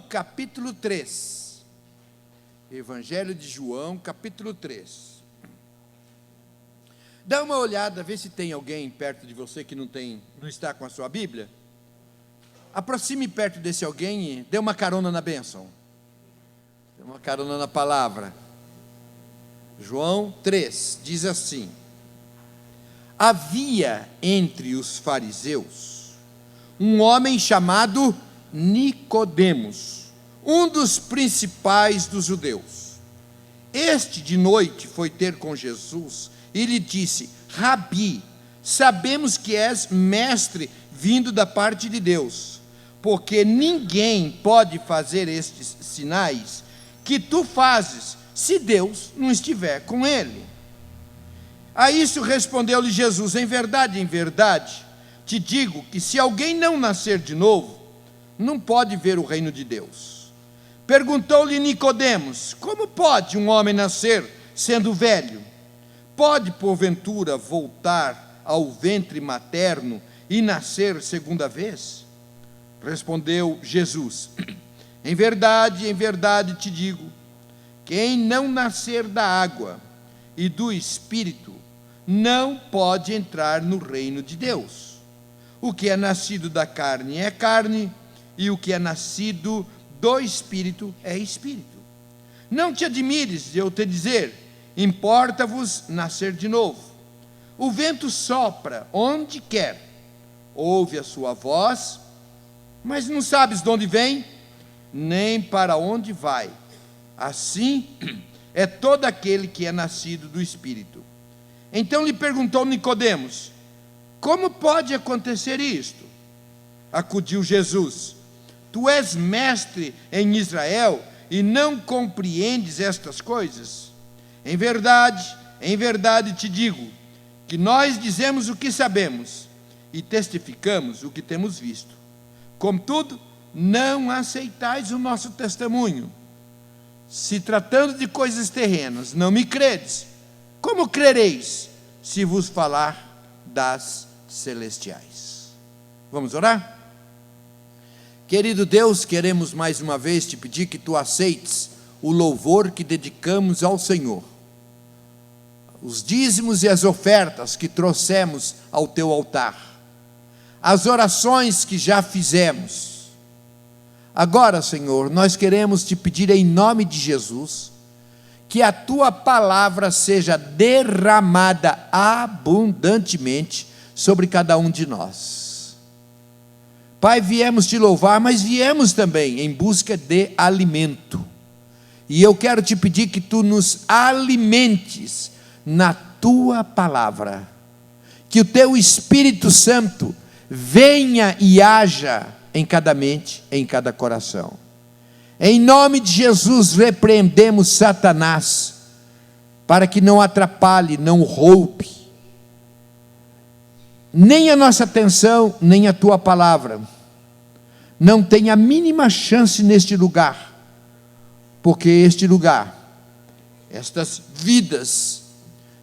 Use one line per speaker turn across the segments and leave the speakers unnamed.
capítulo 3. Evangelho de João, capítulo 3. Dá uma olhada, vê se tem alguém perto de você que não está com a sua Bíblia. Aproxime perto desse alguém e dê uma carona na bênção. Dê uma carona na palavra. João 3, diz assim: havia entre os fariseus um homem chamado Nicodemos, um dos principais dos judeus. Este de noite foi ter com Jesus e lhe disse: Rabi, sabemos que és mestre vindo da parte de Deus, porque ninguém pode fazer estes sinais que tu fazes, se Deus não estiver com ele. A isso respondeu-lhe Jesus: em verdade, te digo que se alguém não nascer de novo, não pode ver o reino de Deus. Perguntou-lhe Nicodemos: como pode um homem nascer sendo velho? Pode, porventura, voltar ao ventre materno e nascer segunda vez? Respondeu Jesus: em verdade te digo, quem não nascer da água e do Espírito não pode entrar no reino de Deus. O que é nascido da carne é carne, e o que é nascido do Espírito é Espírito. Não te admires de eu te dizer: importa-vos nascer de novo. O vento sopra onde quer, ouve a sua voz, mas não sabes de onde vem, nem para onde vai. Assim é todo aquele que é nascido do Espírito. Então lhe perguntou Nicodemos: como pode acontecer isto? Acudiu Jesus: tu és mestre em Israel e não compreendes estas coisas? Em verdade te digo, que nós dizemos o que sabemos e testificamos o que temos visto. Contudo, não aceitais o nosso testemunho. Se tratando de coisas terrenas, não me credes, como crereis se vos falar das celestiais? Vamos orar? Querido Deus, queremos mais uma vez te pedir que tu aceites o louvor que dedicamos ao Senhor, os dízimos e as ofertas que trouxemos ao teu altar, as orações que já fizemos. Agora, Senhor, nós queremos te pedir em nome de Jesus, que a tua palavra seja derramada abundantemente sobre cada um de nós. Pai, viemos te louvar, mas viemos também em busca de alimento. E eu quero te pedir que tu nos alimentes na tua palavra. Que o teu Espírito Santo venha e haja em cada mente, em cada coração. Em nome de Jesus, repreendemos Satanás, para que não atrapalhe, não roube, nem a nossa atenção, nem a tua palavra. Não tem a mínima chance neste lugar, porque este lugar, estas vidas,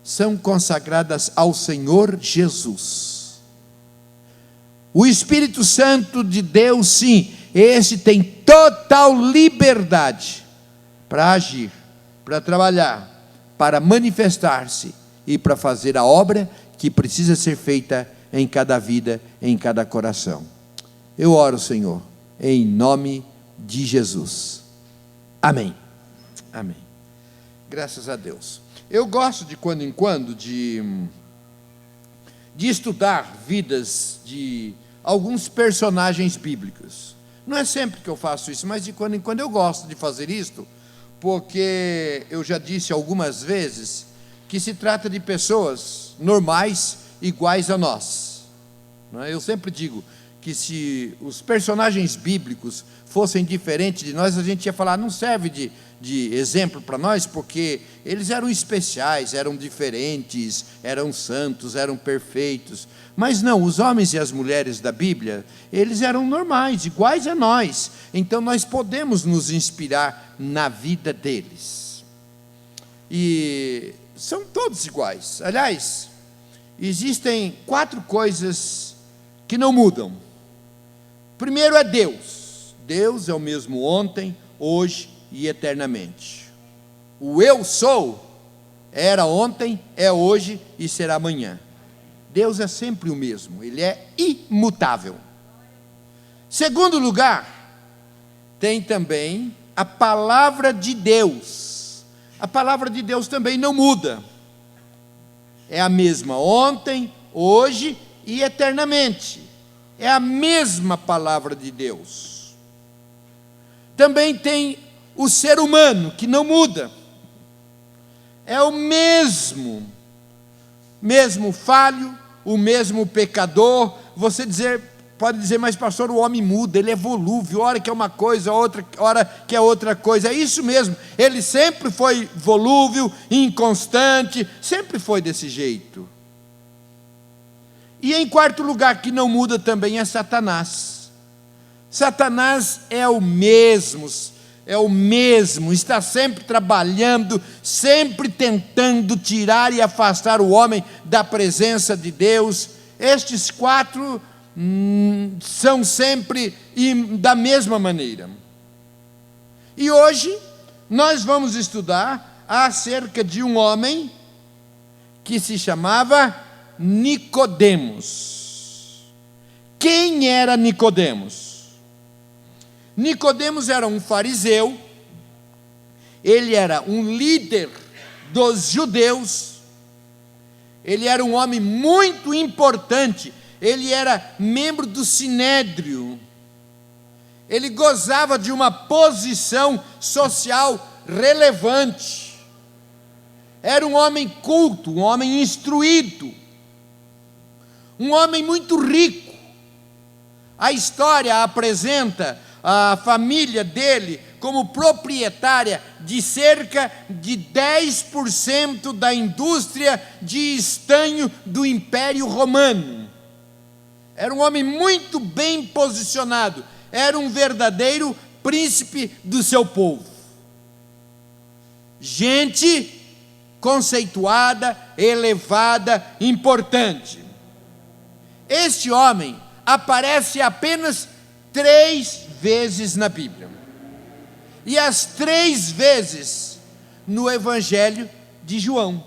são consagradas ao Senhor Jesus. O Espírito Santo de Deus, sim, esse tem total liberdade para agir, para trabalhar, para manifestar-se e para fazer a obra que precisa ser feita em cada vida, em cada coração. Eu oro, Senhor, em nome de Jesus. Amém. Amém. Graças a Deus. Eu gosto de quando em quando de estudar vidas de alguns personagens bíblicos. Não é sempre que eu faço isso, mas de quando em quando eu gosto de fazer isto, porque eu já disse algumas vezes que se trata de pessoas normais, iguais a nós. Eu sempre digo que se os personagens bíblicos fossem diferentes de nós, a gente ia falar: não serve de exemplo para nós, porque eles eram especiais, eram diferentes, eram santos, eram perfeitos. Mas não, os homens e as mulheres da Bíblia, eles eram normais, iguais a nós. Então nós podemos nos inspirar na vida deles. E são todos iguais. Aliás, existem 4 coisas que não mudam. Primeiro é Deus. Deus é o mesmo ontem, hoje e eternamente. O eu sou era ontem, é hoje e será amanhã. Deus é sempre o mesmo, Ele é imutável. Segundo lugar, tem também a palavra de Deus. A palavra de Deus também não muda. É a mesma ontem, hoje e eternamente. É a mesma palavra de Deus. Também tem o ser humano, que não muda. É o mesmo falho, o mesmo pecador. Você pode dizer, mas pastor, o homem muda, ele é volúvel, hora que é uma coisa, hora que é outra coisa. É isso mesmo, ele sempre foi volúvel, inconstante, sempre foi desse jeito. E em quarto lugar, que não muda também, é Satanás. Satanás é o mesmo, está sempre trabalhando, sempre tentando tirar e afastar o homem da presença de Deus. Estes quatro são sempre da mesma maneira. E hoje nós vamos estudar acerca de um homem que se chamava Nicodemos. Quem era Nicodemos? Nicodemos era um fariseu, ele era um líder dos judeus, ele era um homem muito importante, ele era membro do Sinédrio, ele gozava de uma posição social relevante, era um homem culto, um homem instruído, um homem muito rico. A história apresenta a família dele como proprietária de cerca de 10% da indústria de estanho do Império Romano. Era um homem muito bem posicionado, era um verdadeiro príncipe do seu povo. Gente conceituada, elevada, importante. Este homem aparece apenas 3 vezes na Bíblia, e as 3 vezes no Evangelho de João.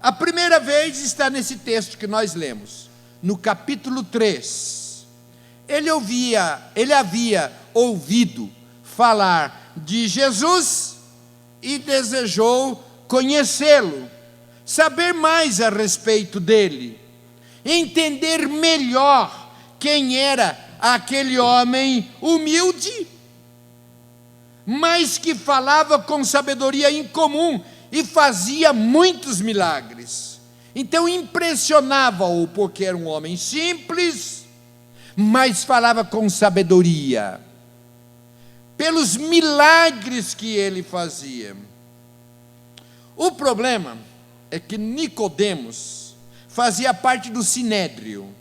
A primeira vez está nesse texto que nós lemos, no capítulo 3. Ele havia ouvido falar de Jesus e desejou conhecê-lo, saber mais a respeito dele, entender melhor quem era aquele homem humilde, mas que falava com sabedoria incomum e fazia muitos milagres. Então impressionava-o, porque era um homem simples, mas falava com sabedoria, pelos milagres que ele fazia. O problema é que Nicodemos fazia parte do Sinédrio.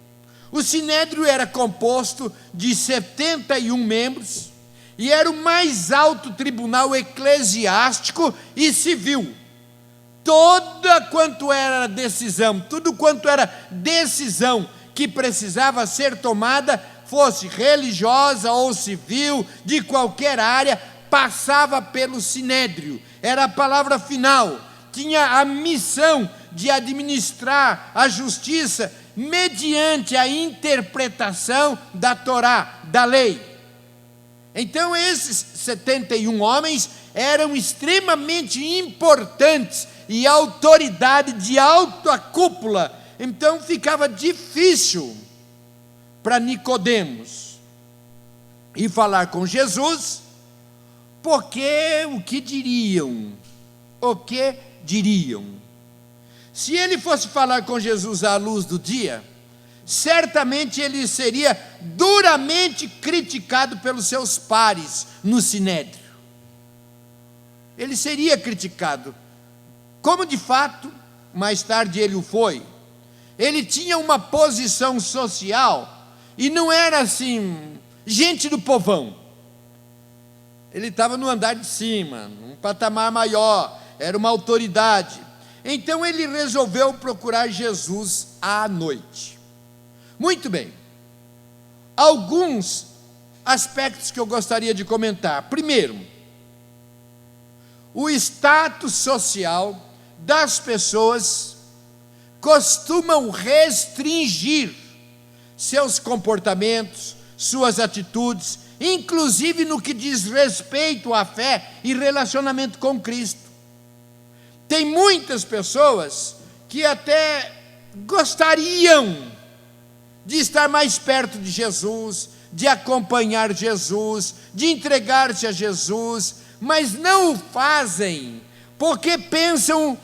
O Sinédrio era composto de 71 membros e era o mais alto tribunal eclesiástico e civil. Tudo quanto era decisão que precisava ser tomada, fosse religiosa ou civil, de qualquer área, passava pelo Sinédrio. Era a palavra final. Tinha a missão de administrar a justiça mediante a interpretação da Torá, da lei. Então esses 71 homens eram extremamente importantes e autoridade de alta cúpula. Então ficava difícil para Nicodemos ir falar com Jesus, porque o que diriam? Se ele fosse falar com Jesus à luz do dia, certamente ele seria duramente criticado pelos seus pares no Sinédrio. Ele seria criticado, como de fato, mais tarde ele o foi. Ele tinha uma posição social, e não era assim, gente do povão. Ele estava no andar de cima, num patamar maior, era uma autoridade. Então ele resolveu procurar Jesus à noite. Muito bem. Alguns aspectos que eu gostaria de comentar. Primeiro, o status social das pessoas costumam restringir seus comportamentos, suas atitudes, inclusive no que diz respeito à fé e relacionamento com Cristo. Tem muitas pessoas que até gostariam de estar mais perto de Jesus, de acompanhar Jesus, de entregar-se a Jesus, mas não o fazem porque pensam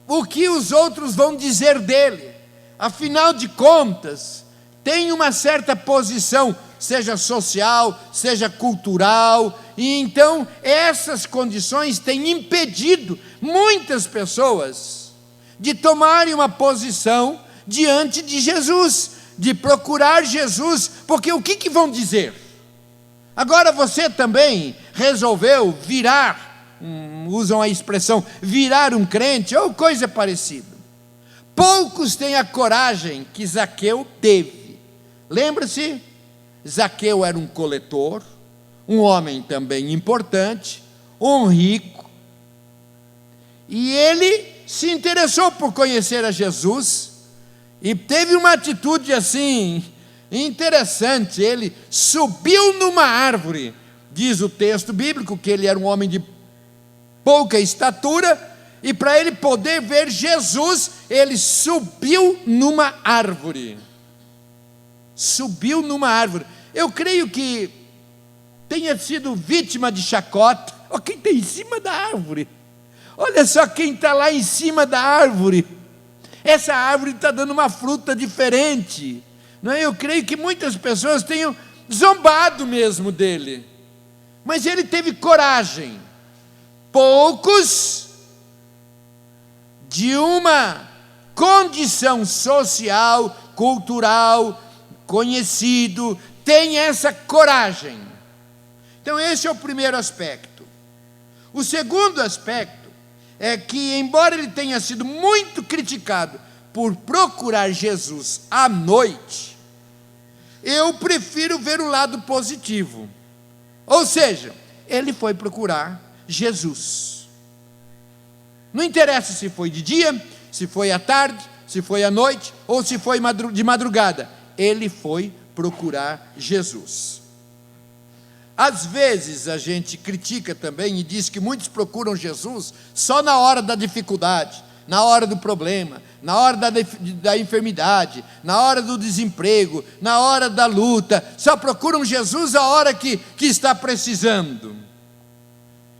o que os outros vão dizer dele. Afinal de contas, tem uma certa posição, seja social, seja cultural, e então essas condições têm impedido muitas pessoas de tomarem uma posição diante de Jesus, de procurar Jesus, porque o que vão dizer? Agora você também resolveu virar, usam a expressão, virar um crente, ou coisa parecida. Poucos têm a coragem que Zaqueu teve. Lembra-se? Zaqueu era um coletor, um homem também importante, um rico, e ele se interessou por conhecer a Jesus, e teve uma atitude assim, interessante. Ele subiu numa árvore, diz o texto bíblico, que ele era um homem de pouca estatura, e para ele poder ver Jesus, ele subiu numa árvore. Subiu numa árvore. Eu creio que tenha sido vítima de chacota. Olha quem está em cima da árvore. Olha só quem está lá em cima da árvore. Essa árvore está dando uma fruta diferente. Não é? Eu creio que muitas pessoas tenham zombado mesmo dele. Mas ele teve coragem. Poucos, de uma condição social, cultural, conhecido, tem essa coragem. Então esse é o primeiro aspecto. O segundo aspecto é que, embora ele tenha sido muito criticado por procurar Jesus à noite, eu prefiro ver o lado positivo. Ou seja, ele foi procurar Jesus. Não interessa se foi de dia, se foi à tarde, se foi à noite, ou se foi de madrugada. Ele foi procurar Jesus. Às vezes a gente critica também e diz que muitos procuram Jesus só na hora da dificuldade, na hora do problema, na hora da enfermidade, na hora do desemprego, na hora da luta. Só procuram Jesus a hora que está precisando.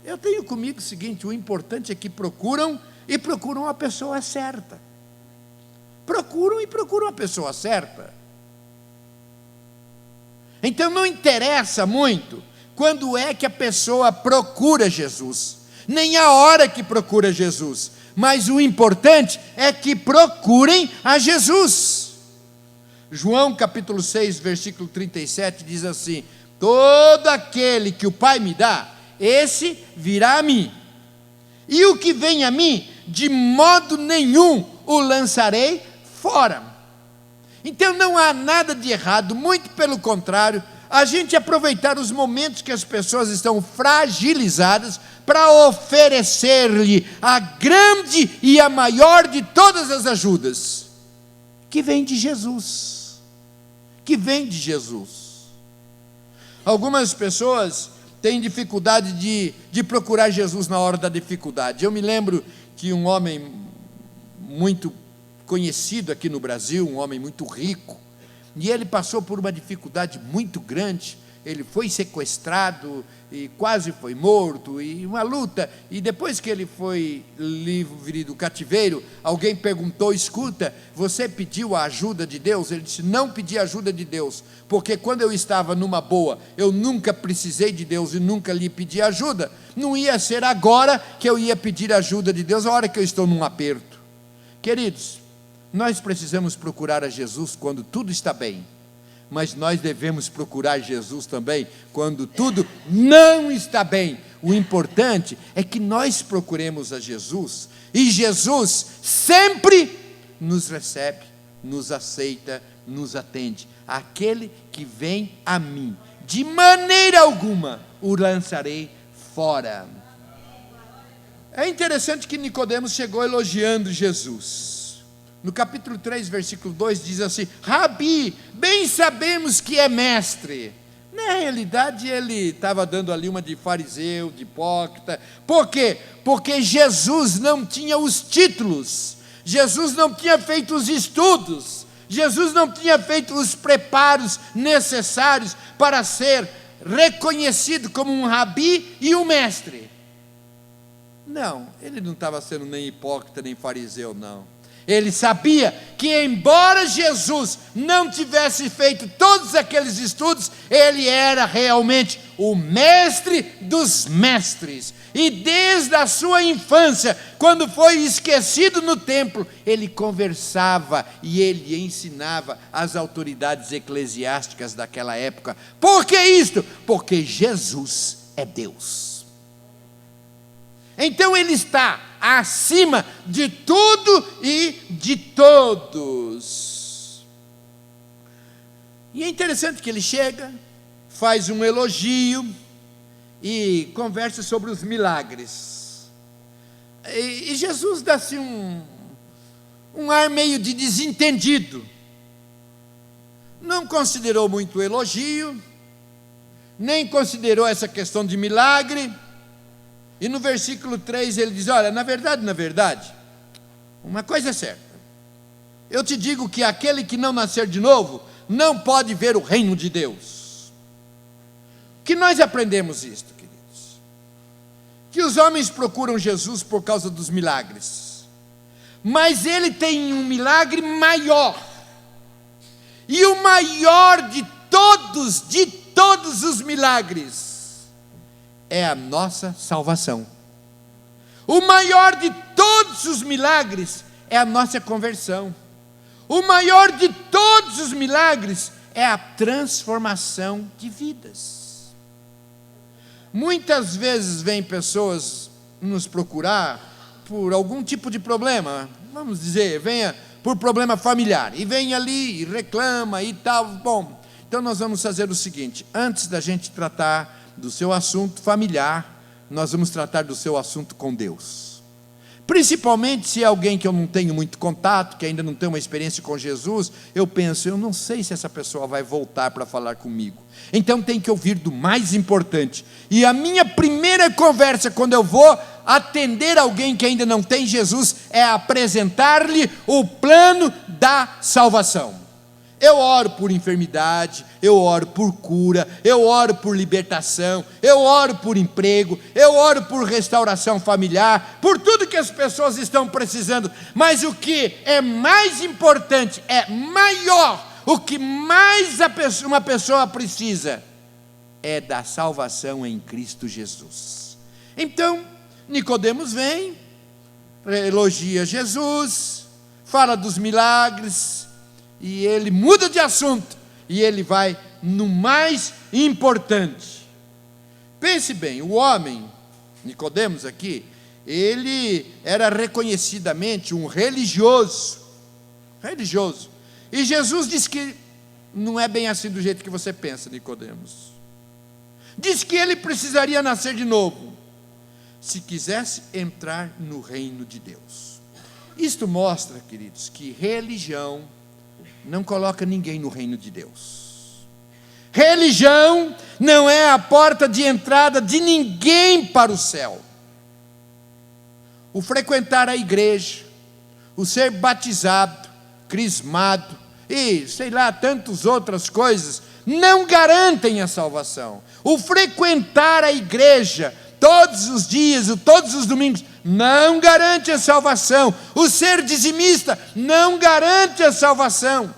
Eu tenho comigo o seguinte: o importante é que procuram e procuram a pessoa certa. Procuram e procuram a pessoa certa. Então não interessa muito quando é que a pessoa procura Jesus, nem a hora que procura Jesus, mas o importante é que procurem a Jesus. João capítulo 6, versículo 37 diz assim: todo aquele que o Pai me dá, esse virá a mim, e o que vem a mim, de modo nenhum o lançarei fora. Então não há nada de errado, muito pelo contrário, a gente aproveitar os momentos que as pessoas estão fragilizadas para oferecer-lhe a grande e a maior de todas as ajudas, que vem de Jesus. Que vem de Jesus. Algumas pessoas têm dificuldade de procurar Jesus na hora da dificuldade. Eu me lembro que um homem muito conhecido aqui no Brasil, um homem muito rico, e ele passou por uma dificuldade muito grande. Ele foi sequestrado e quase foi morto, e uma luta, e depois que ele foi livre do cativeiro, alguém perguntou: escuta, você pediu a ajuda de Deus? Ele disse: não pedi a ajuda de Deus, porque quando eu estava numa boa, eu nunca precisei de Deus e nunca lhe pedi ajuda. Não ia ser agora que eu ia pedir ajuda de Deus, a hora que eu estou num aperto. Queridos, nós precisamos procurar a Jesus quando tudo está bem, mas nós devemos procurar Jesus também quando tudo não está bem. O importante é que nós procuremos a Jesus, e Jesus sempre nos recebe, nos aceita, nos atende. Aquele que vem a mim, de maneira alguma o lançarei fora. É interessante que Nicodemos chegou elogiando Jesus. No capítulo 3, versículo 2, diz assim: Rabi, bem sabemos que é mestre. Na realidade, ele estava dando ali uma de fariseu, de hipócrita. Por quê? Porque Jesus não tinha os títulos, Jesus não tinha feito os estudos, Jesus não tinha feito os preparos necessários para ser reconhecido como um rabi e um mestre. Não, ele não estava sendo nem hipócrita, nem fariseu, não. Ele sabia que, embora Jesus não tivesse feito todos aqueles estudos, ele era realmente o mestre dos mestres. E desde a sua infância, quando foi esquecido no templo, ele conversava e ele ensinava as autoridades eclesiásticas daquela época. Por que isto? Porque Jesus é Deus. Então ele está acima de tudo e de todos. E é interessante que ele chega, faz um elogio e conversa sobre os milagres. E Jesus dá-se um ar meio de desentendido. Não considerou muito o elogio, nem considerou essa questão de milagre. E no versículo 3 ele diz: olha, na verdade, uma coisa é certa. Eu te digo que aquele que não nascer de novo, não pode ver o reino de Deus. Que nós aprendemos isto, queridos? Que os homens procuram Jesus por causa dos milagres. Mas ele tem um milagre maior. E o maior de todos os milagres, é a nossa salvação. O maior de todos os milagres é a nossa conversão. O maior de todos os milagres é a transformação de vidas. Muitas vezes vêm pessoas nos procurar por algum tipo de problema, vamos dizer, venha por problema familiar, e vem ali e reclama e tal. Bom, então nós vamos fazer o seguinte: antes da gente tratar do seu assunto familiar, nós vamos tratar do seu assunto com Deus. Principalmente se é alguém que eu não tenho muito contato, que ainda não tem uma experiência com Jesus, eu penso, eu não sei se essa pessoa vai voltar para falar comigo. Então tem que ouvir do mais importante. E a minha primeira conversa, quando eu vou atender alguém que ainda não tem Jesus, é apresentar-lhe o plano da salvação. Eu oro por enfermidade, eu oro por cura, eu oro por libertação, eu oro por emprego, eu oro por restauração familiar, por tudo que as pessoas estão precisando. Mas o que é mais importante, é maior, o que mais uma pessoa precisa, é da salvação em Cristo Jesus. Então, Nicodemos vem, elogia Jesus, fala dos milagres, e ele muda de assunto, e ele vai no mais importante. Pense bem, o homem, Nicodemos aqui, ele era reconhecidamente um religioso, e Jesus disse que não é bem assim do jeito que você pensa, Nicodemos. Diz que ele precisaria nascer de novo, se quisesse entrar no reino de Deus. Isto mostra, queridos, que religião não coloca ninguém no reino de Deus. Religião não é a porta de entrada de ninguém para o céu. O frequentar a igreja, o ser batizado, crismado e sei lá, tantas outras coisas, não garantem a salvação. O frequentar a igreja todos os dias, todos os domingos, não garante a salvação. O ser dizimista não garante a salvação.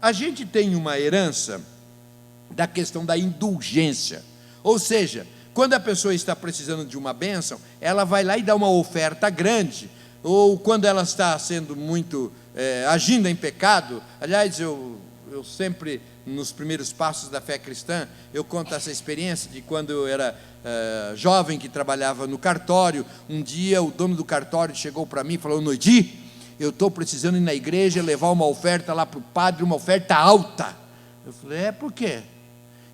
A gente tem uma herança da questão da indulgência, ou seja, quando a pessoa está precisando de uma bênção, ela vai lá e dá uma oferta grande, ou quando ela está sendo muito, agindo em pecado. Aliás, eu sempre, nos primeiros passos da fé cristã, eu conto essa experiência de quando eu era jovem, que trabalhava no cartório. Um dia o dono do cartório chegou para mim e falou: Noidi, eu estou precisando ir na igreja levar uma oferta lá para o padre, uma oferta alta. Eu falei: por quê?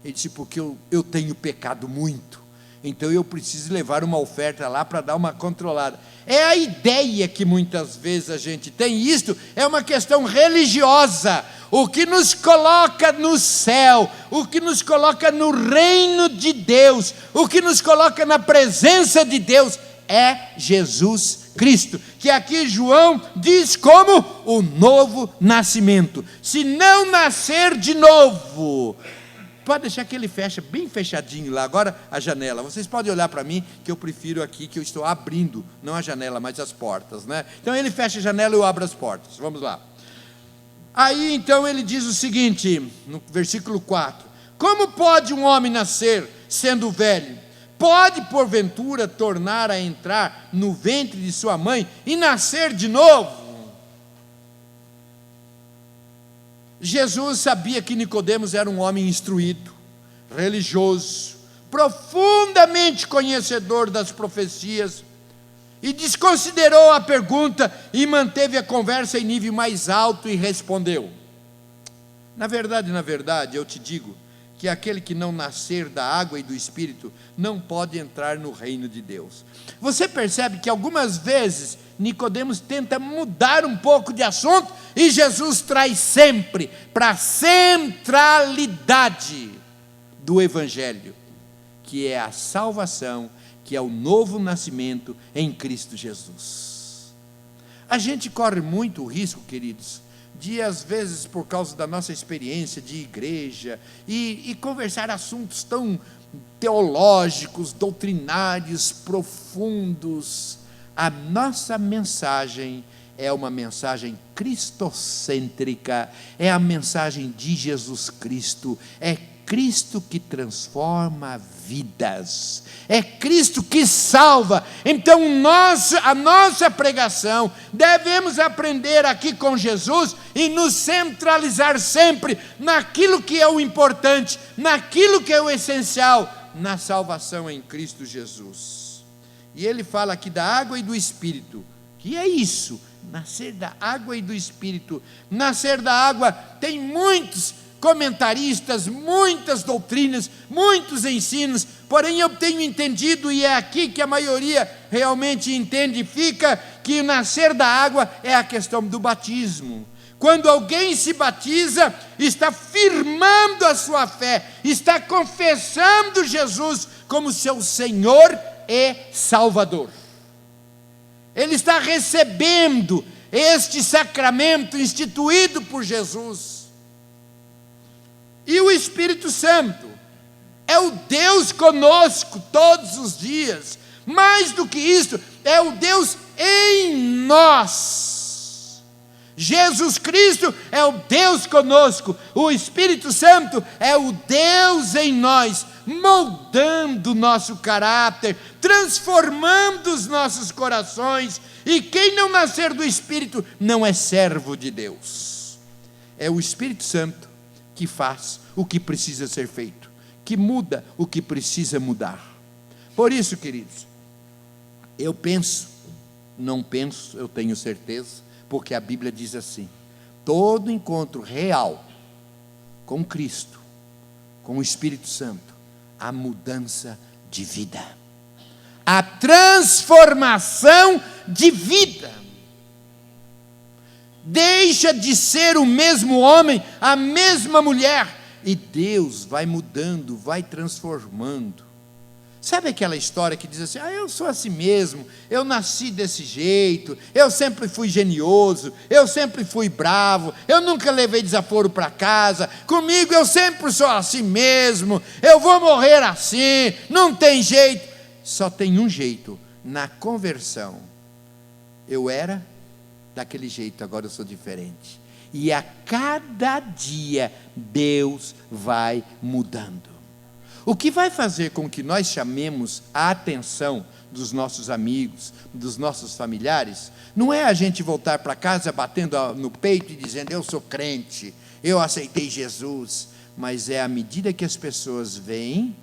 Ele disse: porque eu tenho pecado muito, então eu preciso levar uma oferta lá para dar uma controlada. É a ideia que muitas vezes a gente tem. Isto é uma questão religiosa. O que nos coloca no céu, o que nos coloca no reino de Deus, o que nos coloca na presença de Deus é Jesus Cristo, que aqui João diz como o novo nascimento. Se não nascer de novo, pode deixar que ele fecha bem fechadinho lá. Agora a janela, vocês podem olhar para mim, que eu prefiro aqui, que eu estou abrindo, não a janela, mas as portas, né? Então ele fecha a janela e eu abro as portas, vamos lá. Aí então ele diz o seguinte, no versículo 4: como pode um homem nascer sendo velho? Pode porventura tornar a entrar no ventre de sua mãe e nascer de novo? Jesus sabia que Nicodemos era um homem instruído, religioso, profundamente conhecedor das profecias, e desconsiderou a pergunta e manteve a conversa em nível mais alto e respondeu: na verdade, eu te digo que aquele que não nascer da água e do Espírito não pode entrar no reino de Deus. Você percebe que algumas vezes Nicodemos tenta mudar um pouco de assunto e Jesus traz sempre para a centralidade do Evangelho, que é a salvação, que é o novo nascimento em Cristo Jesus. A gente corre muito o risco, queridos, de às vezes, por causa da nossa experiência de igreja, e conversar assuntos tão teológicos, doutrinários, profundos. A nossa mensagem é uma mensagem cristocêntrica, é a mensagem de Jesus Cristo, é Cristo que transforma vidas, é Cristo que salva. Então a nossa pregação, devemos aprender aqui com Jesus e nos centralizar sempre naquilo que é o importante, naquilo que é o essencial, na salvação em Cristo Jesus. E ele fala aqui da água e do Espírito. Que é isso? Nascer da água e do Espírito. Nascer da água, tem muitos comentaristas, muitas doutrinas, muitos ensinos, porém eu tenho entendido, e é aqui que a maioria realmente entende e fica, que nascer da água é a questão do batismo. Quando alguém se batiza, está firmando a sua fé, está confessando Jesus como seu Senhor e Salvador. Ele está recebendo este sacramento instituído por Jesus. E o Espírito Santo é o Deus conosco todos os dias. Mais do que isso, é o Deus em nós. Jesus Cristo é o Deus conosco. O Espírito Santo é o Deus em nós, moldando o nosso caráter, transformando os nossos corações. E quem não nascer do Espírito não é servo de Deus. É o Espírito Santo que faz o que precisa ser feito, que muda o que precisa mudar. Por isso, queridos, eu tenho certeza, porque a Bíblia diz assim: todo encontro real com Cristo, com o Espírito Santo, a mudança de vida, a transformação de vida. Deixa de ser o mesmo homem, a mesma mulher, e Deus vai mudando, vai transformando. Sabe aquela história que diz assim: eu sou assim mesmo, eu nasci desse jeito, eu sempre fui genioso, eu sempre fui bravo, eu nunca levei desaforo para casa, comigo eu sempre sou assim mesmo, eu vou morrer assim, não tem jeito. Só tem um jeito: na conversão. Eu era daquele jeito, agora eu sou diferente. E a cada dia Deus vai mudando. O que vai fazer com que nós chamemos a atenção dos nossos amigos, dos nossos familiares, não é a gente voltar para casa batendo no peito e dizendo: eu sou crente, eu aceitei Jesus, mas é à medida que as pessoas veem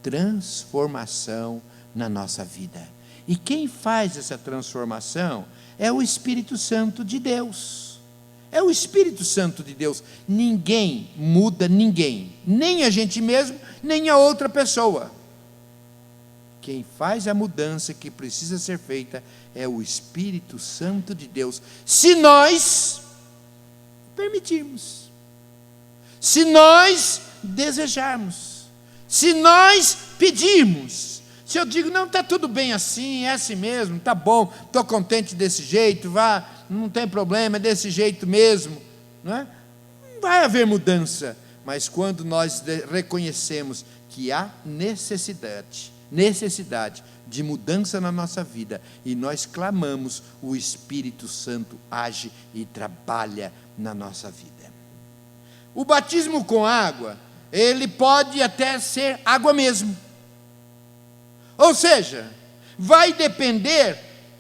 transformação na nossa vida. E quem faz essa transformação é o Espírito Santo de Deus. É o Espírito Santo de Deus. Ninguém muda ninguém, nem a gente mesmo, nem a outra pessoa. Quem faz a mudança que precisa ser feita é o Espírito Santo de Deus, se nós permitirmos, se nós desejarmos, se nós pedirmos. Se eu digo, não, está tudo bem assim, é assim mesmo, está bom, estou contente desse jeito, vá, não tem problema, é desse jeito mesmo, não é? Não vai haver mudança. Mas quando nós reconhecemos que há necessidade de mudança na nossa vida, e nós clamamos, o Espírito Santo age e trabalha na nossa vida. O batismo com água, ele pode até ser água mesmo. Ou seja, vai depender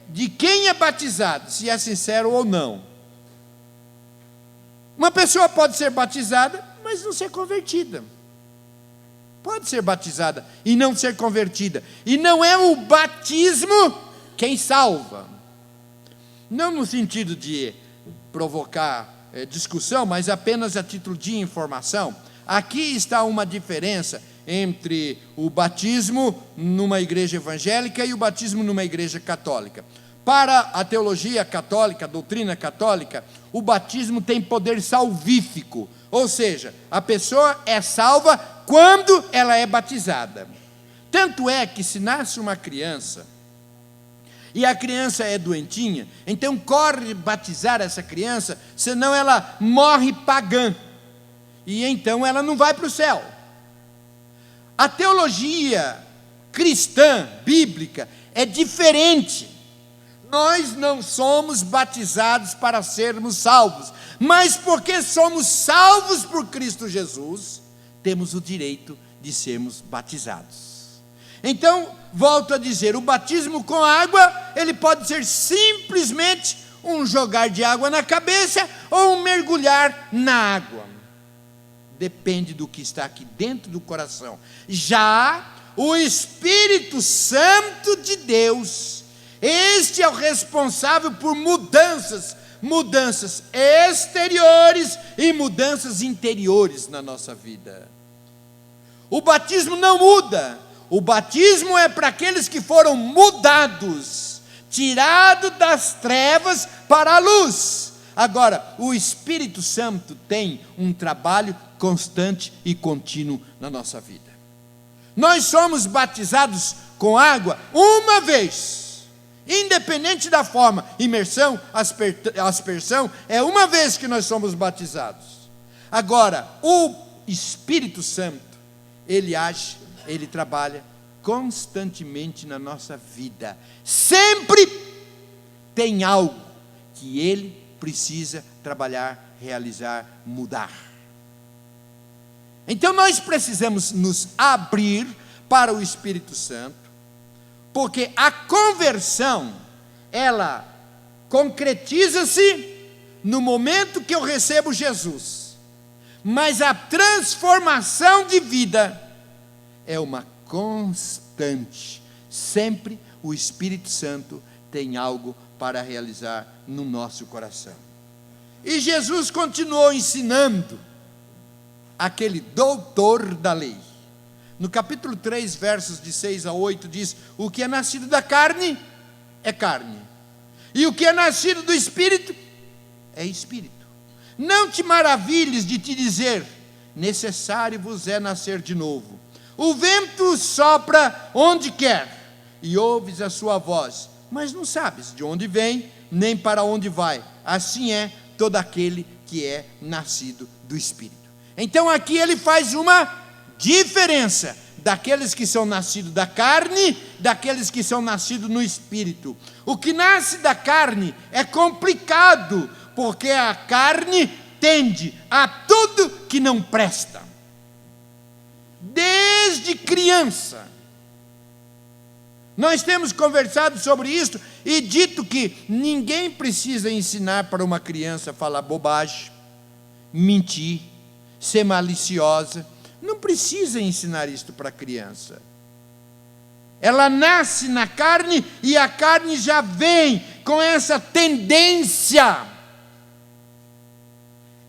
de quem é batizado, se é sincero ou não. Uma pessoa pode ser batizada, mas não ser convertida. Pode ser batizada e não ser convertida. E não é o batismo quem salva. Não no sentido de provocar discussão, mas apenas a título de informação. Aqui está uma diferença entre o batismo numa igreja evangélica e o batismo numa igreja católica. Para a teologia católica, a doutrina católica, o batismo tem poder salvífico, ou seja, a pessoa é salva quando ela é batizada. Tanto é que se nasce uma criança, e a criança é doentinha, então corre batizar essa criança, senão ela morre pagã, e então ela não vai para o céu. A teologia cristã, bíblica, é diferente. Nós não somos batizados para sermos salvos, mas porque somos salvos por Cristo Jesus, temos o direito de sermos batizados. Então, volto a dizer, o batismo com água, ele pode ser simplesmente um jogar de água na cabeça ou um mergulhar na água. Depende do que está aqui dentro do coração. Já o Espírito Santo de Deus, este é o responsável por mudanças exteriores e mudanças interiores na nossa vida. O batismo não muda. O batismo é para aqueles que foram mudados, tirados das trevas para a luz. Agora, o Espírito Santo tem um trabalho constante e contínuo na nossa vida. Nós somos batizados com água uma vez, independente da forma, imersão, aspersão, é uma vez que nós somos batizados. Agora, o Espírito Santo, ele age, ele trabalha constantemente na nossa vida. Sempre tem algo que ele precisa trabalhar, realizar, mudar. Então nós precisamos nos abrir para o Espírito Santo, porque a conversão, ela concretiza-se no momento que eu recebo Jesus, mas a transformação de vida é uma constante. Sempre o Espírito Santo tem algo para realizar no nosso coração. E Jesus continuou ensinando aquele doutor da lei. No capítulo 3, versos de 6 a 8, diz: o que é nascido da carne é carne, e o que é nascido do Espírito é Espírito. Não te maravilhes de te dizer: necessário vos é nascer de novo. O vento sopra onde quer, e ouves a sua voz, mas não sabes de onde vem, nem para onde vai. Assim é todo aquele que é nascido do Espírito. Então aqui ele faz uma diferença daqueles que são nascidos da carne, daqueles que são nascidos no Espírito. O que nasce da carne é complicado, porque a carne tende a tudo que não presta. Desde criança, nós temos conversado sobre isso e dito que ninguém precisa ensinar para uma criança falar bobagem, mentir, ser maliciosa. Não precisa ensinar isto para a criança. Ela nasce na carne e a carne já vem com essa tendência.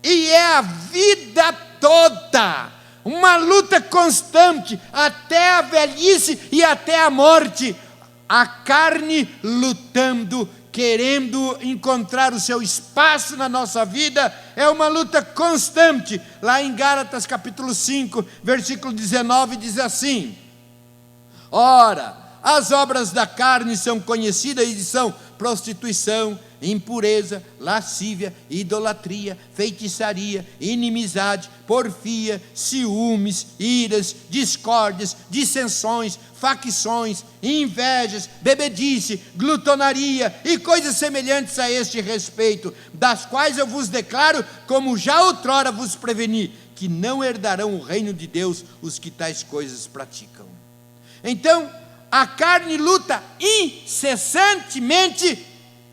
e é a vida toda, uma luta constante, até a velhice e até a morte, a carne lutando, querendo encontrar o seu espaço na nossa vida, é uma luta constante. Lá em Gálatas capítulo 5, versículo 19, diz assim: ora, as obras da carne são conhecidas e são prostituição, impureza, lascívia, idolatria, feitiçaria, inimizade, porfia, ciúmes, iras, discórdias, dissensões, facções, invejas, bebedice, glutonaria e coisas semelhantes a este respeito, das quais eu vos declaro, como já outrora vos preveni, que não herdarão o reino de Deus os que tais coisas praticam. Então, a carne luta incessantemente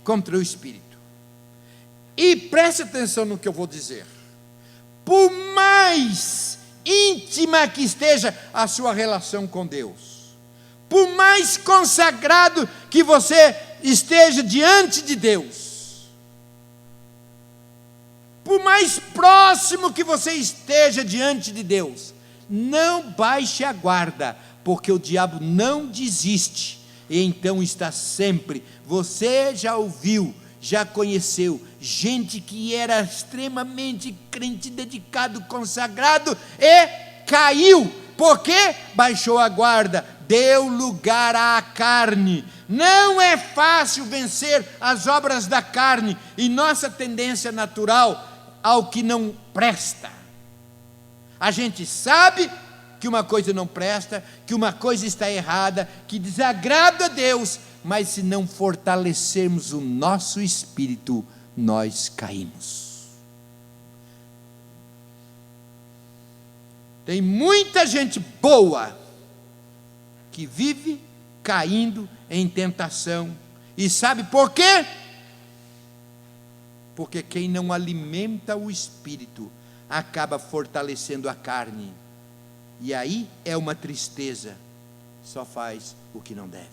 contra o Espírito. E preste atenção no que eu vou dizer. Por mais íntima que esteja a sua relação com Deus, por mais consagrado que você esteja diante de Deus, por mais próximo que você esteja diante de Deus, não baixe a guarda, porque o diabo não desiste, e então está sempre. Você já ouviu, já conheceu gente que era extremamente crente, dedicado, consagrado, e caiu, porque baixou a guarda, deu lugar à carne. Não é fácil vencer as obras da carne e nossa tendência natural ao que não presta. A gente sabe que uma coisa não presta, que uma coisa está errada, que desagrada a Deus, mas se não fortalecermos o nosso espírito, nós caímos. Tem muita gente boa que vive caindo em tentação, e sabe por quê? Porque quem não alimenta o espírito acaba fortalecendo a carne. E aí é uma tristeza, só faz o que não deve.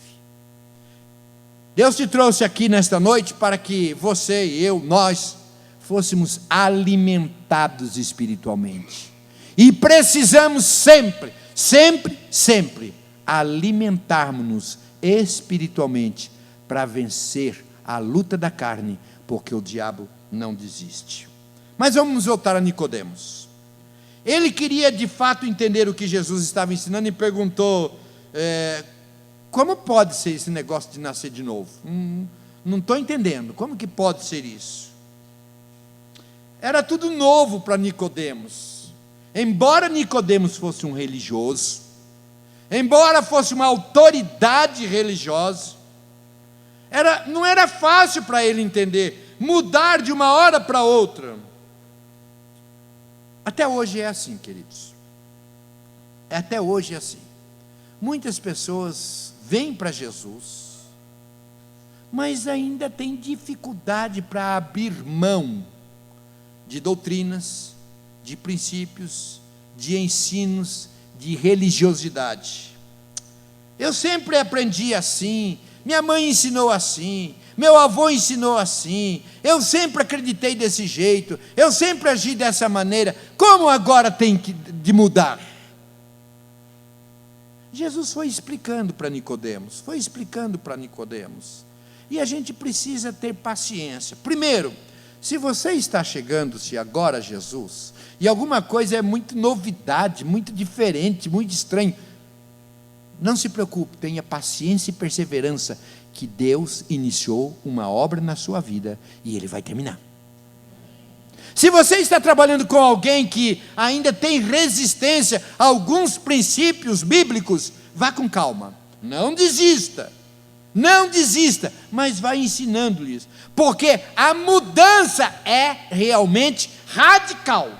Deus te trouxe aqui nesta noite para que você e eu, nós, fôssemos alimentados espiritualmente. E precisamos sempre, sempre, sempre alimentarmos-nos espiritualmente para vencer a luta da carne, porque o diabo não desiste. Mas vamos voltar a Nicodemos. Ele queria de fato entender o que Jesus estava ensinando e perguntou: como pode ser esse negócio de nascer de novo? Não estou entendendo, como que pode ser isso? Era tudo novo para Nicodemos. Embora Nicodemos fosse um religioso, embora fosse uma autoridade religiosa, não era fácil para ele entender, mudar de uma hora para outra. Até hoje é assim, queridos. Até hoje é assim. Muitas pessoas vêm para Jesus, mas ainda têm dificuldade para abrir mão de doutrinas, de princípios, de ensinos, de religiosidade. Eu sempre aprendi assim, minha mãe ensinou assim, meu avô ensinou assim, eu sempre acreditei desse jeito, eu sempre agi dessa maneira, como agora tem de mudar? Jesus foi explicando para Nicodemos, e a gente precisa ter paciência. Primeiro, se você está chegando-se agora a Jesus, e alguma coisa é muito novidade, muito diferente, muito estranho, não se preocupe, tenha paciência e perseverança, que Deus iniciou uma obra na sua vida e Ele vai terminar. Se você está trabalhando com alguém que ainda tem resistência a alguns princípios bíblicos, vá com calma, não desista, mas vá ensinando-lhes, porque a mudança é realmente radical,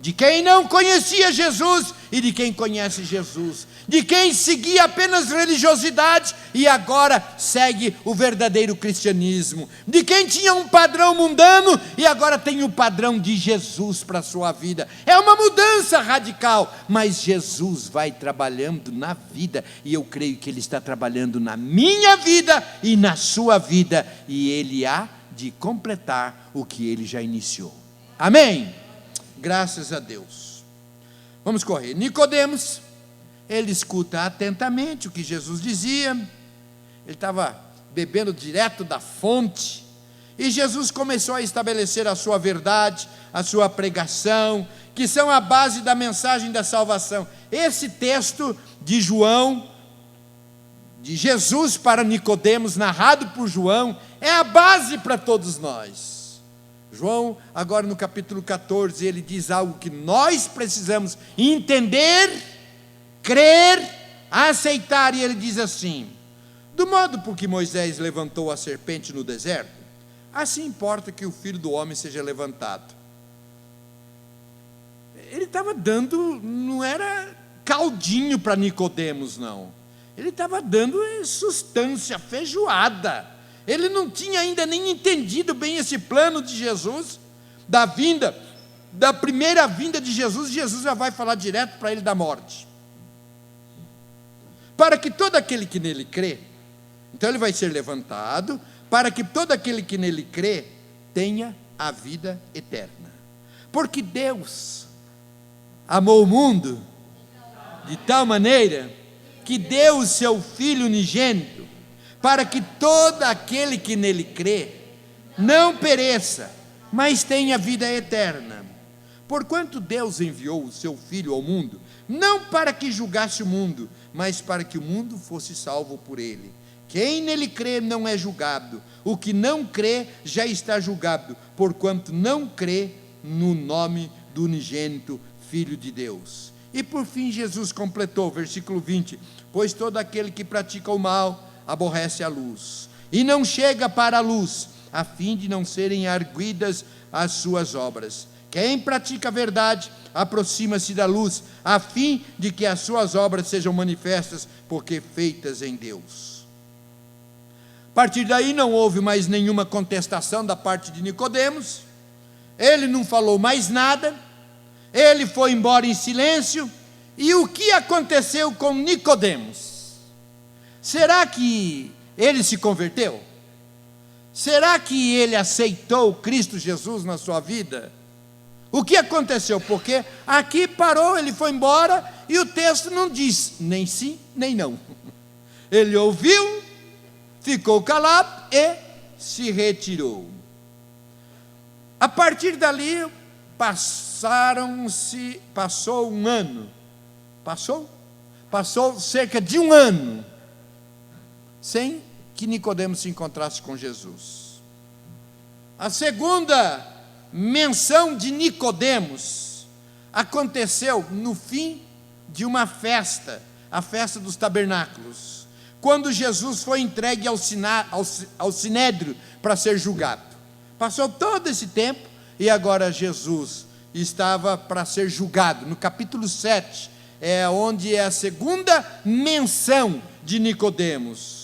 de quem não conhecia Jesus e de quem conhece Jesus, de quem seguia apenas religiosidade e agora segue o verdadeiro cristianismo, de quem tinha um padrão mundano e agora tem o padrão de Jesus para a sua vida. É uma mudança radical, mas Jesus vai trabalhando na vida, e eu creio que Ele está trabalhando na minha vida e na sua vida, e Ele há de completar o que Ele já iniciou. Amém? Graças a Deus. Vamos correr. Nicodemos, ele escuta atentamente o que Jesus dizia. Ele estava bebendo direto da fonte. E Jesus começou a estabelecer a sua verdade, a sua pregação, que são a base da mensagem da salvação. Esse texto de João, de Jesus para Nicodemos, narrado por João, é a base para todos nós. João, agora no capítulo 14, ele diz algo que nós precisamos entender, crer, aceitar, e ele diz assim: do modo por que Moisés levantou a serpente no deserto, assim importa que o Filho do Homem seja levantado. Ele estava dando, não era caldinho para Nicodemos, não. Ele estava dando substância, feijoada. Ele não tinha ainda nem entendido bem esse plano de Jesus, da vinda, da primeira vinda de Jesus. Jesus já vai falar direto para ele da morte. Para que todo aquele que nele crê, então ele vai ser levantado, para que todo aquele que nele crê tenha a vida eterna. Porque Deus amou o mundo de tal maneira que deu o seu Filho unigênito, para que todo aquele que nele crê não pereça, mas tenha vida eterna. Porquanto Deus enviou o seu Filho ao mundo, não para que julgasse o mundo, mas para que o mundo fosse salvo por ele. Quem nele crê não é julgado, o que não crê já está julgado, porquanto não crê no nome do unigênito Filho de Deus. E por fim Jesus completou, versículo 20: pois todo aquele que pratica o mal aborrece a luz, e não chega para a luz, a fim de não serem arguidas as suas obras. Quem pratica a verdade aproxima-se da luz, a fim de que as suas obras sejam manifestas, porque feitas em Deus. A partir daí não houve mais nenhuma contestação da parte de Nicodemos. Ele não falou mais nada. Ele foi embora em silêncio. E o que aconteceu com Nicodemos? Será que ele se converteu? Será que ele aceitou Cristo Jesus na sua vida? O que aconteceu? Porque aqui parou, ele foi embora, e o texto não diz nem sim, nem não. Ele ouviu, ficou calado e se retirou. A partir dali, passou um ano. Passou cerca de um ano, sem que Nicodemos se encontrasse com Jesus. A segunda menção de Nicodemos aconteceu no fim de uma festa, a festa dos tabernáculos, quando Jesus foi entregue ao sinédrio para ser julgado. Passou todo esse tempo e agora Jesus estava para ser julgado. No capítulo 7 é onde é a segunda menção de Nicodemos.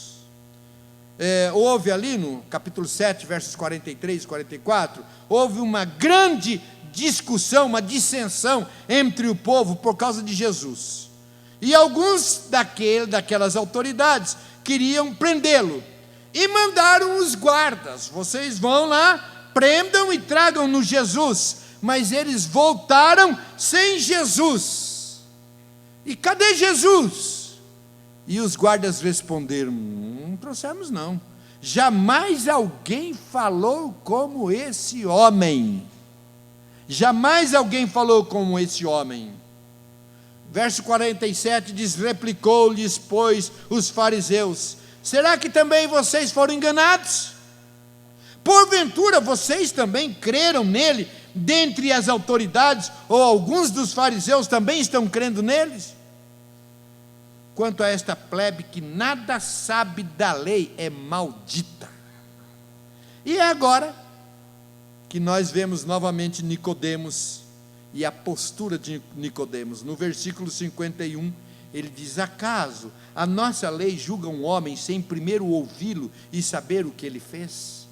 Houve ali no capítulo 7, versos 43 e 44, houve uma grande discussão, uma dissensão entre o povo por causa de Jesus. E alguns daquelas autoridades queriam prendê-lo. E mandaram os guardas: vocês vão lá, prendam e tragam-no Jesus. Mas eles voltaram sem Jesus. E cadê Jesus? E os guardas responderam: não trouxemos não. Jamais alguém falou como esse homem. Jamais alguém falou como esse homem. Verso 47 diz: replicou-lhes, pois, os fariseus: será que também vocês foram enganados? Porventura vocês também creram nele, dentre as autoridades, ou alguns dos fariseus também estão crendo neles? Quanto a esta plebe que nada sabe da lei, é maldita. E é agora que nós vemos novamente Nicodemos e a postura de Nicodemos. No versículo 51, ele diz: acaso a nossa lei julga um homem sem primeiro ouvi-lo e saber o que ele fez?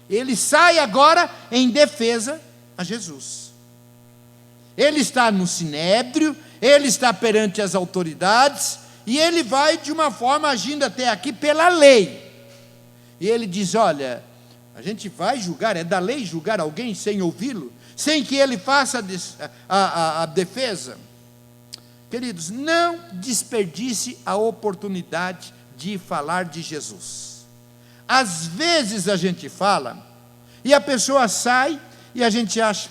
Ele sai agora em defesa a Jesus. Ele está no sinédrio, ele está perante as autoridades, e ele vai de uma forma agindo até aqui pela lei. E ele diz: olha, a gente vai julgar, é da lei julgar alguém sem ouvi-lo? sem que ele faça a defesa? Queridos, não desperdice a oportunidade de falar de Jesus. Às vezes a gente fala, e a pessoa sai, e a gente acha,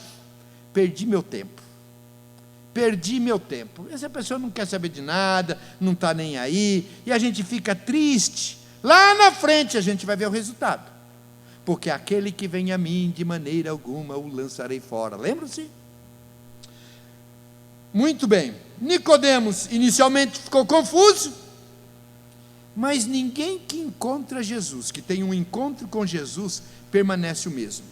perdi meu tempo. Essa pessoa não quer saber de nada, não está nem aí, e a gente fica triste. Lá na frente a gente vai ver o resultado. Porque aquele que vem a mim, de maneira alguma o lançarei fora. Lembram-se? Muito bem. Nicodemos inicialmente ficou confuso, mas ninguém que encontra Jesus, que tem um encontro com Jesus, permanece o mesmo.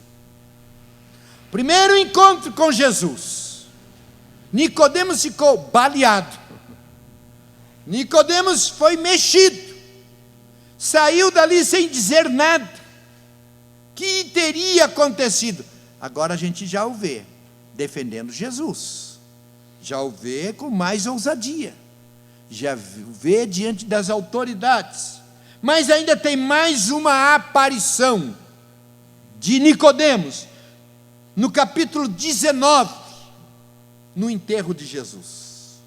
Primeiro encontro com Jesus, Nicodemos ficou baleado. Nicodemos foi mexido, saiu dali sem dizer nada. O que teria acontecido? Agora a gente já o vê defendendo Jesus, já o vê com mais ousadia, já o vê diante das autoridades. Mas ainda tem mais uma aparição de Nicodemos, no capítulo 19, no enterro de Jesus.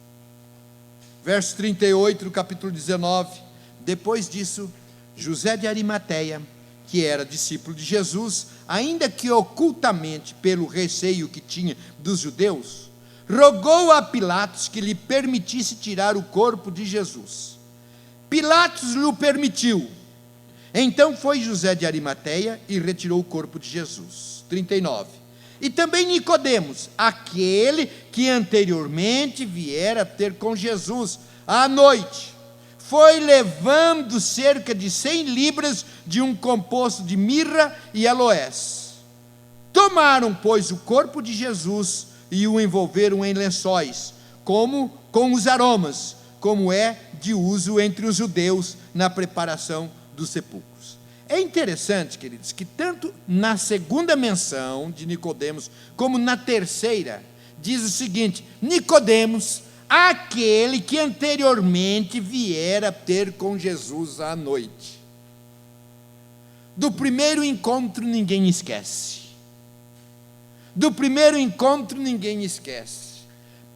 Verso 38 do capítulo 19. Depois disso, José de Arimateia, que era discípulo de Jesus, ainda que ocultamente, pelo receio que tinha dos judeus, rogou a Pilatos que lhe permitisse tirar o corpo de Jesus. Pilatos lhe permitiu. Então foi José de Arimateia e retirou o corpo de Jesus. 39. E também Nicodemos, aquele que anteriormente viera ter com Jesus à noite, foi levando cerca de 100 libras de um composto de mirra e aloés. Tomaram, pois, o corpo de Jesus e o envolveram em lençóis, como com os aromas, como é de uso entre os judeus na preparação dos sepulcros. É interessante, queridos, que tanto na segunda menção de Nicodemos, como na terceira, diz o seguinte: Nicodemos, aquele que anteriormente viera ter com Jesus à noite. Do primeiro encontro ninguém esquece. Do primeiro encontro ninguém esquece.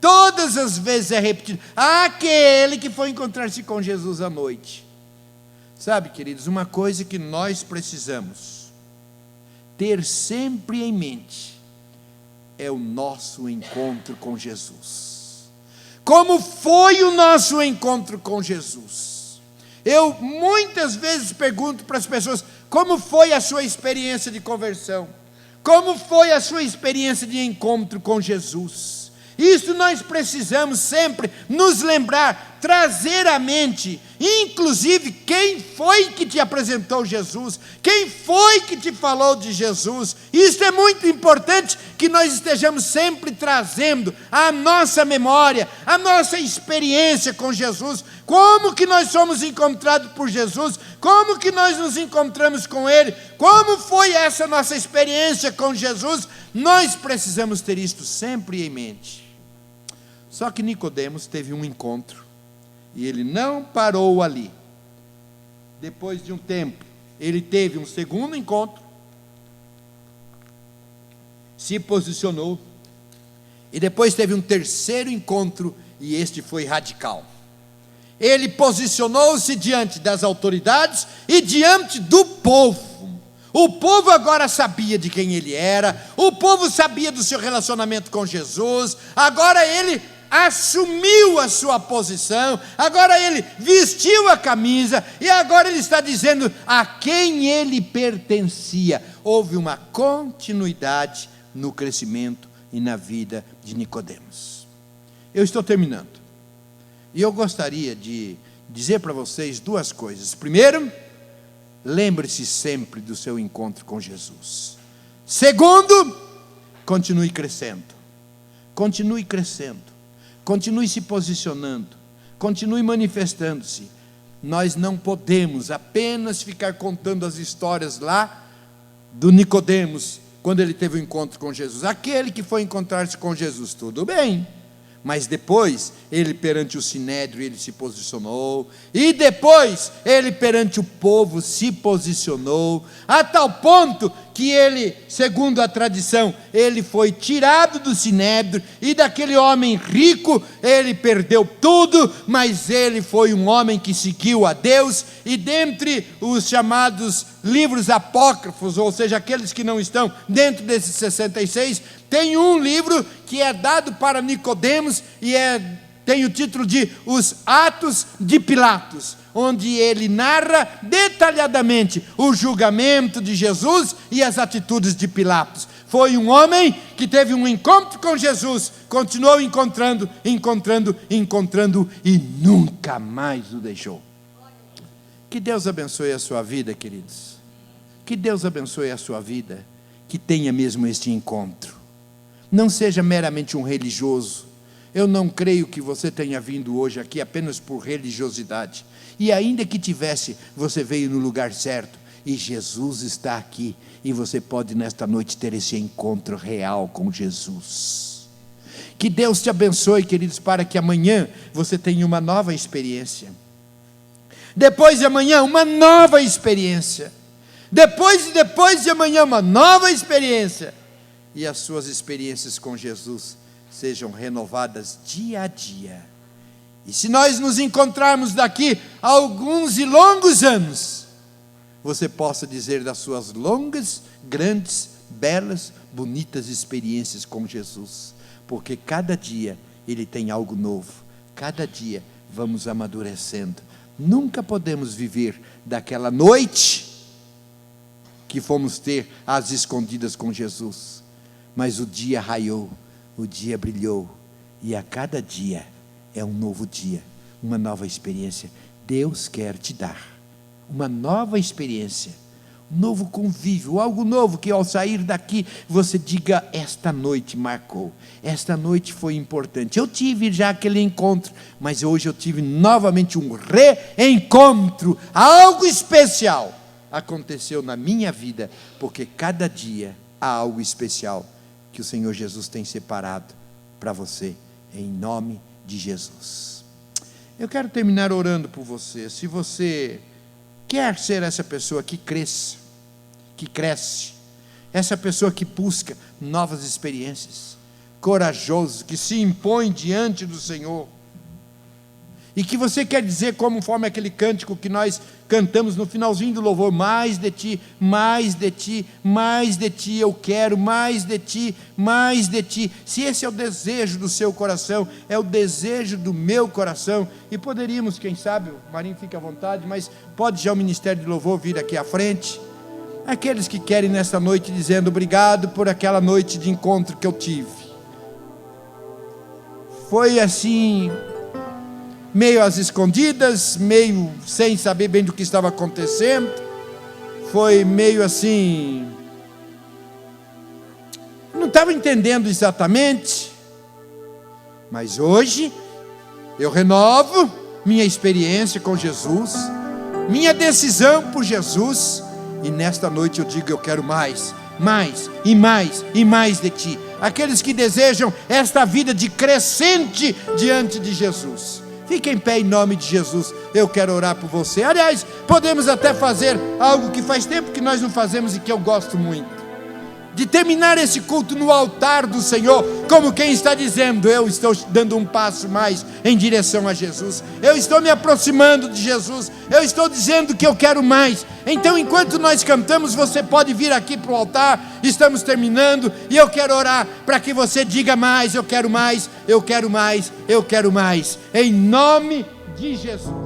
Todas as vezes é repetido: aquele que foi encontrar-se com Jesus à noite. Sabe, queridos, uma coisa que nós precisamos ter sempre em mente é o nosso encontro com Jesus. Como foi o nosso encontro com Jesus? Eu muitas vezes pergunto para as pessoas: como foi a sua experiência de conversão? Como foi a sua experiência de encontro com Jesus? Isso nós precisamos sempre nos lembrar, trazer à mente, inclusive quem foi que te apresentou Jesus, quem foi que te falou de Jesus. Isso é muito importante que nós estejamos sempre trazendo à nossa memória, a nossa experiência com Jesus, como que nós somos encontrados por Jesus, como que nós nos encontramos com Ele, como foi essa nossa experiência com Jesus. Nós precisamos ter isto sempre em mente. Só que Nicodemos teve um encontro, e ele não parou ali. Depois de um tempo, ele teve um segundo encontro, se posicionou, e depois teve um terceiro encontro, e este foi radical. Ele posicionou-se diante das autoridades e diante do povo. O povo agora sabia de quem ele era, o povo sabia do seu relacionamento com Jesus. Agora ele assumiu a sua posição, agora ele vestiu a camisa, e agora ele está dizendo a quem ele pertencia. Houve uma continuidade no crescimento e na vida de Nicodemos. Eu estou terminando, e eu gostaria de dizer para vocês duas coisas. Primeiro, lembre-se sempre do seu encontro com Jesus. Segundo, continue crescendo, continue crescendo. Continue se posicionando, continue manifestando-se. Nós não podemos apenas ficar contando as histórias lá do Nicodemos, quando ele teve o encontro com Jesus. Aquele que foi encontrar-se com Jesus, tudo bem, mas depois, ele perante o sinédrio, ele se posicionou, e depois, ele perante o povo se posicionou, a tal ponto que ele, segundo a tradição, ele foi tirado do sinédrio, e daquele homem rico, ele perdeu tudo, mas ele foi um homem que seguiu a Deus, e dentre os chamados livros apócrifos, ou seja, aqueles que não estão dentro desses 66, tem um livro que é dado para Nicodemos, e tem o título de Os Atos de Pilatos, onde ele narra detalhadamente o julgamento de Jesus e as atitudes de Pilatos. Foi um homem que teve um encontro com Jesus, continuou encontrando e nunca mais o deixou. Que Deus abençoe a sua vida, queridos. Que Deus abençoe a sua vida, que tenha mesmo este encontro. Não seja meramente um religioso. Eu não creio que você tenha vindo hoje aqui apenas por religiosidade. E ainda que tivesse, você veio no lugar certo. E Jesus está aqui. E você pode nesta noite ter esse encontro real com Jesus. Que Deus te abençoe, queridos, para que amanhã você tenha uma nova experiência. Depois de amanhã, uma nova experiência. Depois de amanhã, uma nova experiência. E as suas experiências com Jesus sejam renovadas dia a dia. E se nós nos encontrarmos daqui a alguns e longos anos, você possa dizer das suas longas, grandes, belas, bonitas experiências com Jesus, porque cada dia Ele tem algo novo, cada dia vamos amadurecendo. Nunca podemos viver daquela noite que fomos ter às escondidas com Jesus, mas o dia raiou, o dia brilhou, e a cada dia é um novo dia, uma nova experiência. Deus quer te dar uma nova experiência, um novo convívio, algo novo que ao sair daqui você diga: esta noite marcou, esta noite foi importante. Eu tive já aquele encontro, mas hoje eu tive novamente um reencontro, algo especial aconteceu na minha vida, porque cada dia há algo especial que o Senhor Jesus tem separado para você, em nome de Jesus. Eu quero terminar orando por você. Se você quer ser essa pessoa que cresce, essa pessoa que busca novas experiências, corajoso, que se impõe diante do Senhor, e que você quer dizer, conforme aquele cântico que nós cantamos no finalzinho do louvor: mais de ti, mais de ti, mais de ti eu quero, mais de ti, mais de ti. Se esse é o desejo do seu coração, é o desejo do meu coração, e poderíamos, quem sabe, o Marinho fica à vontade, mas pode já o Ministério de Louvor vir aqui à frente. Aqueles que querem nesta noite dizendo: obrigado por aquela noite de encontro que eu tive. Foi assim, meio às escondidas, meio sem saber bem do que estava acontecendo, foi meio assim, não estava entendendo exatamente, mas hoje eu renovo minha experiência com Jesus, minha decisão por Jesus, e nesta noite eu digo: eu quero mais, mais e mais e mais de ti. Aqueles que desejam esta vida de crescente diante de Jesus, fique em pé em nome de Jesus. Eu quero orar por você. Aliás, podemos até fazer algo que faz tempo que nós não fazemos e que eu gosto muito, de terminar esse culto no altar do Senhor, como quem está dizendo: eu estou dando um passo mais em direção a Jesus, eu estou me aproximando de Jesus, eu estou dizendo que eu quero mais. Então, enquanto nós cantamos, você pode vir aqui para o altar. Estamos terminando, e eu quero orar para que você diga: mais, eu quero mais, eu quero mais, eu quero mais, em nome de Jesus.